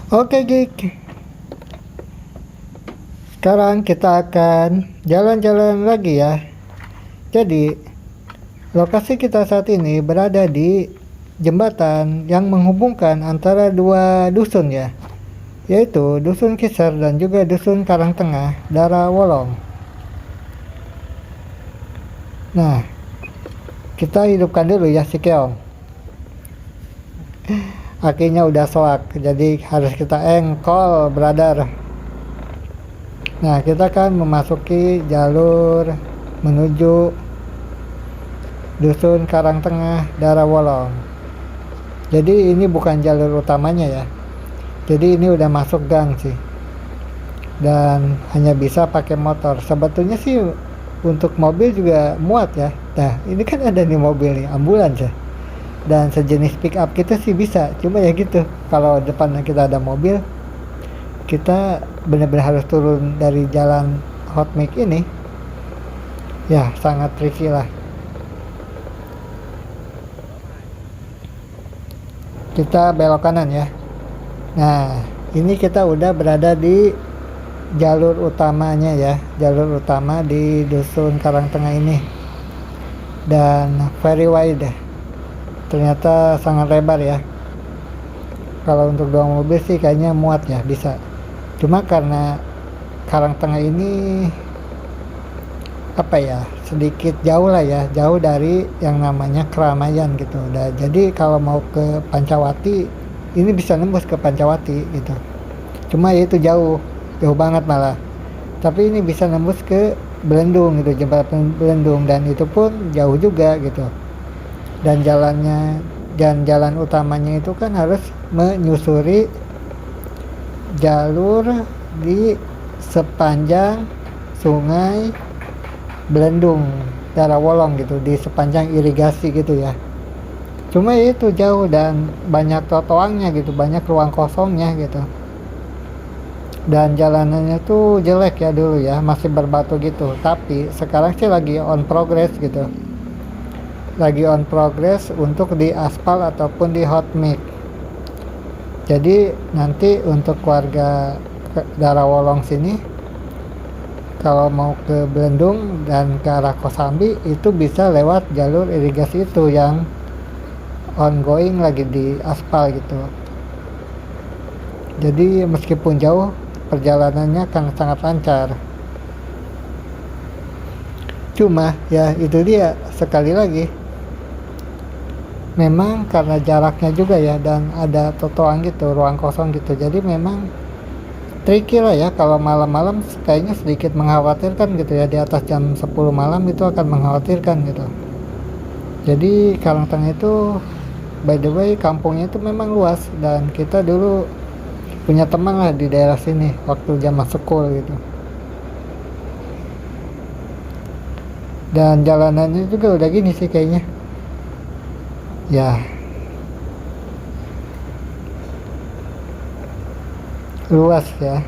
Oke, Gik. Sekarang kita akan jalan-jalan lagi ya. Jadi, lokasi kita saat ini berada di jembatan yang menghubungkan antara dua dusun ya, yaitu Dusun Kisar dan juga Dusun Karangtengah, Daerah Wolong. Nah, kita hidupkan dulu ya si Keong. Akhirnya udah soak, jadi harus kita engkol, brother. Nah, kita akan memasuki jalur menuju Dusun Karangtengah, Daerah Wolong. Jadi ini bukan jalur utamanya ya. Jadi ini udah masuk gang sih. Dan hanya bisa pakai motor. Sebetulnya sih untuk mobil juga muat ya. Nah, ini kan ada nih mobil nih, ambulans ya. Dan sejenis pick up kita sih bisa. Cuma ya gitu, kalau depan kita ada mobil, kita benar-benar harus turun dari jalan hot mic ini. Ya, sangat tricky lah. Kita belok kanan ya. Nah, ini kita udah berada di jalur utamanya ya, jalur utama di Dusun Karangtengah ini. Dan very wide. Ternyata sangat lebar ya. Kalau untuk dua mobil sih kayaknya muat ya, bisa. Cuma karena Karangtengah ini apa ya, sedikit jauh lah ya, jauh dari yang namanya keramaian gitu. Jadi kalau mau ke Pancawati ini bisa nembus ke Pancawati gitu. Cuma ya itu jauh banget malah. Tapi ini bisa nembus ke Belendung gitu, jembatan Belendung, dan itu pun jauh juga gitu. Dan jalan utamanya itu kan harus menyusuri jalur di sepanjang sungai Belendung, Daerah Wolong gitu, di sepanjang irigasi gitu ya. Cuma itu jauh dan banyak trotoarnya gitu, banyak ruang kosongnya gitu. Dan jalanannya tuh jelek ya dulu ya, masih berbatu gitu. Tapi sekarang sih lagi on progress gitu. Lagi on progress untuk di aspal ataupun di hot mix. Jadi nanti untuk warga daerah Wolong sini, kalau mau ke Belendung dan ke arah Kosambi itu bisa lewat jalur irigasi itu yang ongoing lagi di aspal gitu. Jadi meskipun jauh, perjalanannya akan sangat lancar. Cuma ya itu dia, sekali lagi, memang karena jaraknya juga ya, dan ada trotoar gitu, ruang kosong gitu, jadi memang tricky lah ya. Kalau malam-malam kayaknya sedikit mengkhawatirkan gitu ya, di atas jam 10 malam itu akan mengkhawatirkan gitu. Jadi Karangtengah itu by the way kampungnya itu memang luas, dan kita dulu punya teman lah di daerah sini waktu zaman sekolah gitu. Dan jalanannya juga udah gini sih kayaknya ya, luas ya.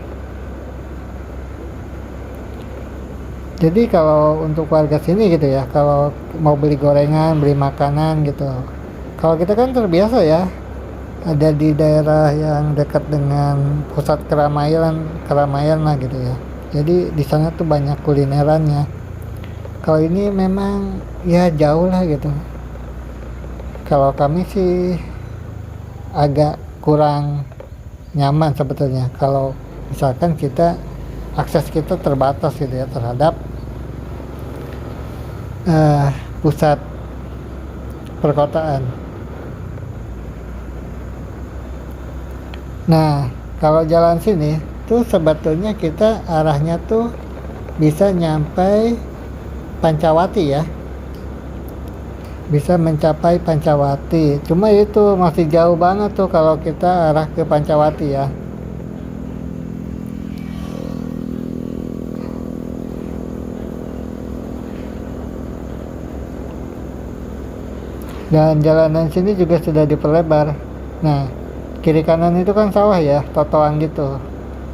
Jadi kalau untuk warga sini gitu ya, kalau mau beli gorengan, beli makanan gitu, kalau kita kan terbiasa ya ada di daerah yang dekat dengan pusat keramaian lah gitu ya. Jadi di sana tuh banyak kulinerannya. Kalau ini memang ya jauh lah gitu. Kalau kami sih agak kurang nyaman sebetulnya kalau misalkan akses kita terbatas gitu ya terhadap pusat perkotaan. Nah, kalau jalan sini tuh sebetulnya kita arahnya tuh bisa nyampai Pancawati ya. Bisa mencapai Pancawati. Cuma itu masih jauh banget tuh kalau kita arah ke Pancawati ya. Dan jalanan sini juga sudah diperlebar. Nah, kiri kanan itu kan sawah ya, totoang gitu.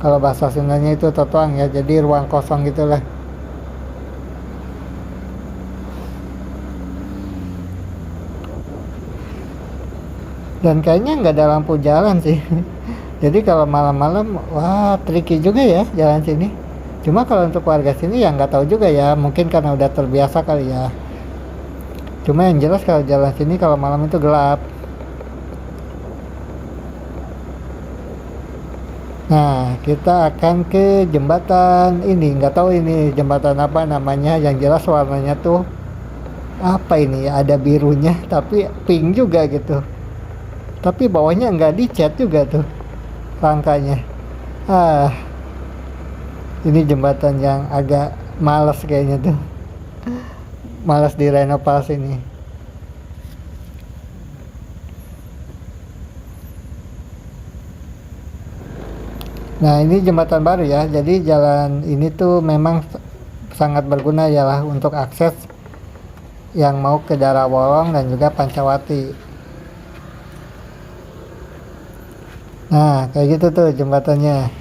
Kalau bahasa Sundanya itu totoang ya, jadi ruang kosong gitulah. Dan kayaknya nggak ada lampu jalan sih. Jadi kalau malam-malam, wah tricky juga ya jalan sini. Cuma kalau untuk warga sini ya nggak tahu juga ya, mungkin karena udah terbiasa kali ya. Cuma yang jelas kalau jalan sini kalau malam itu gelap. Nah, kita akan ke jembatan ini. Nggak tahu ini jembatan apa namanya. Yang jelas warnanya tuh apa ini ya? Ada birunya, tapi pink juga gitu. Tapi bawahnya nggak dicat juga tuh rangkanya. Ah, ini jembatan yang agak males kayaknya tuh. Males direnovasi nih. Nah, ini jembatan baru ya. Jadi jalan ini tuh memang sangat berguna ya lah untuk akses yang mau ke Darawolong dan juga Pancawati. Nah, kayak gitu tuh jembatannya.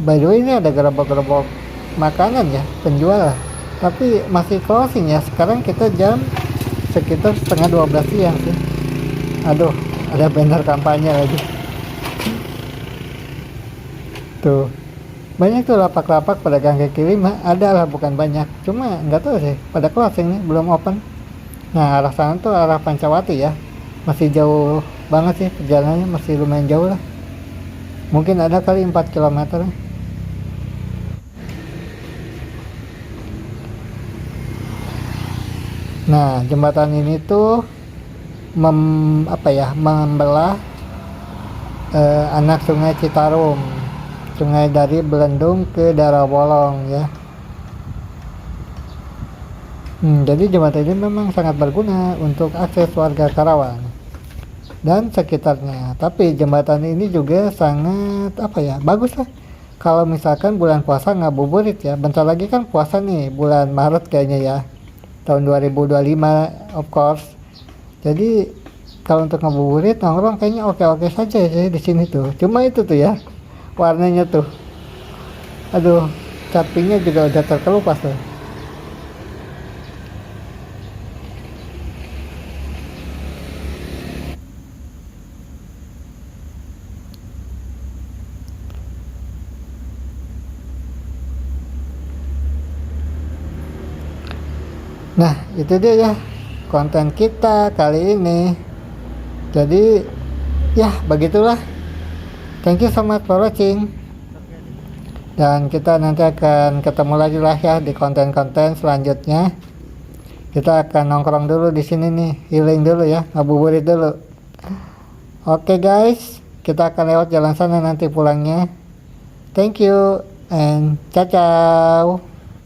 By the way, ini ada gerobak-gerobak makanan ya, penjual. Tapi masih closing ya. Sekarang kita jam sekitar setengah 12 siang sih. Aduh, ada banner kampanye lagi. Tuh. Banyak tuh lapak-lapak pedagang kaki lima, ada lah bukan banyak. Cuma nggak tahu sih, pada closing nih, belum open. Nah, arah sana tuh arah Pancawati ya. Masih jauh banget sih perjalanannya, masih lumayan jauh lah. Mungkin ada kali 4 kilometer. Nah, jembatan ini tuh apa ya, membelah anak sungai Citarum. Sungai dari Belendung ke Darawolong ya. Jadi jembatan ini memang sangat berguna untuk akses warga Karawang dan sekitarnya. Tapi jembatan ini juga sangat apa ya, bagus lah. Kalau misalkan bulan puasa ngabuburit ya, bentar lagi kan puasa nih, bulan Maret kayaknya ya, tahun 2025 of course. Jadi kalau untuk ngabuburit nongkrong kayaknya oke-oke saja sih di sini tuh. Cuma itu tuh ya, warnanya tuh, aduh, capingnya juga udah terkelupas tuh. Nah, itu dia ya konten kita kali ini. Jadi, ya begitulah. Thank you so much for watching. Dan kita nanti akan ketemu lagi lah ya di konten-konten selanjutnya. Kita akan nongkrong dulu di sini nih, healing dulu ya, ngabuburit dulu. Oke guys, kita akan lewat jalan sana nanti pulangnya. Thank you and ciao ciao.